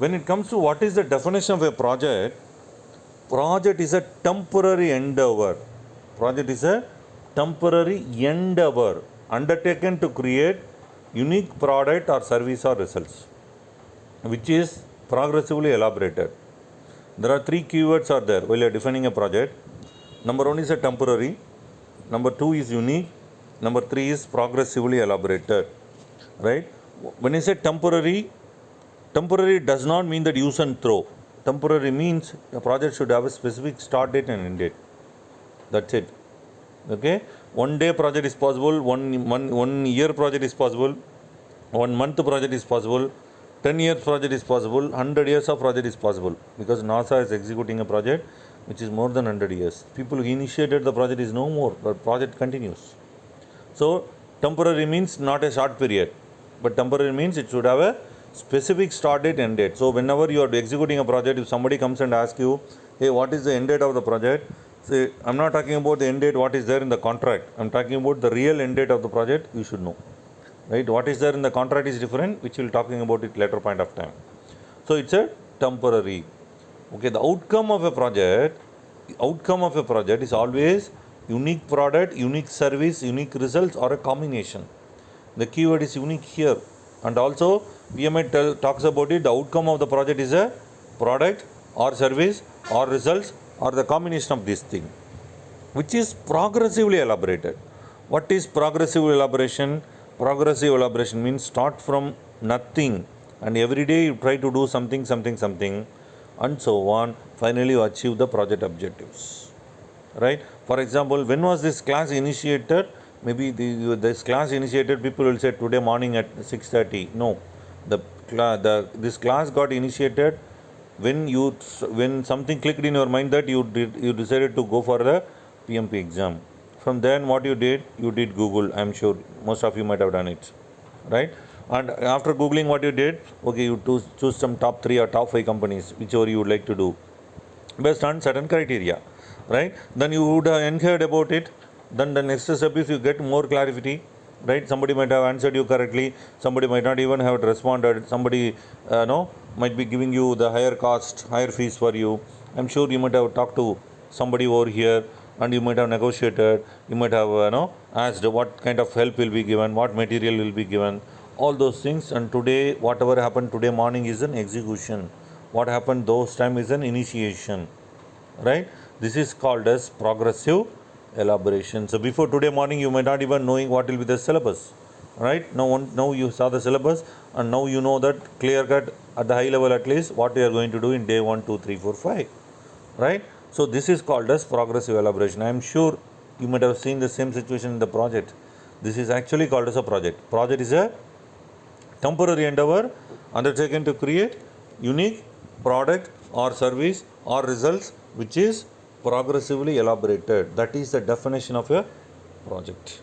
when it comes to what is the definition of a project, project is a temporary endeavor. Project is a temporary endeavor undertaken to create unique product or service or results, which is progressively elaborated. There are three keywords are there while you are defining a project. Number one is a temporary, number two is unique, number three is progressively elaborated. Right? When I say temporary, temporary does not mean that use and throw. Temporary means the project should have a specific start date and end date. That's it. Okay? 1 day project is possible, 1 year project is possible, 1 month project is possible, 10 years project is possible, 100 years of project is possible, because NASA is executing a project which is more than 100 years. People who initiated the project is no more, but project continues. So temporary means not a short period, but temporary means it should have a specific start date, end date. So whenever you are executing a project, if somebody comes and asks you, hey, what is the end date of the project? Say, I'm not talking about the end date, what is there in the contract. I'm talking about the real end date of the project, you should know. Right? What is there in the contract is different, which we'll talking about it later point of time. So it's a temporary. Okay, the outcome of a project is always unique product, unique service, unique results, or a combination. The keyword is unique here. And also PMI talks about it, the outcome of the project is a product or service or results or the combination of this thing, which is progressively elaborated. What is progressive elaboration? Progressive elaboration means start from nothing and every day you try to do something and so on. Finally you achieve the project objectives. Right? For example, when was this class initiated? Maybe this class initiated, people will say today morning at 6:30. No, this class got initiated when something clicked in your mind that you decided to go for the PMP exam. From then what you did Google. I'm sure most of you might have done it, right? And after Googling what you did, okay, you choose some top 3 or top 5 companies, whichever you would like to do, based on certain criteria, right? Then you would have inquired about it. Then the next step is you get more clarity, right? Somebody might have answered you correctly, somebody might not even have responded, somebody might be giving you the higher cost, higher fees for you. I'm sure you might have talked to somebody over here and you might have negotiated, you might have asked what kind of help will be given, what material will be given, all those things. And today, whatever happened today morning is an execution. What happened those time is an initiation, right? This is called as progressive elaboration. So before today morning, you might not even knowing what will be the syllabus, right? Now you saw the syllabus and now you know that clear cut at the high level at least what you are going to do in day 1, 2, 3, 4, 5, right? So this is called as progressive elaboration. I am sure you might have seen the same situation in the project. This is actually called as a project. Project is a temporary endeavor undertaken to create unique product or service or results, which is progressively elaborated. That is the definition of a project.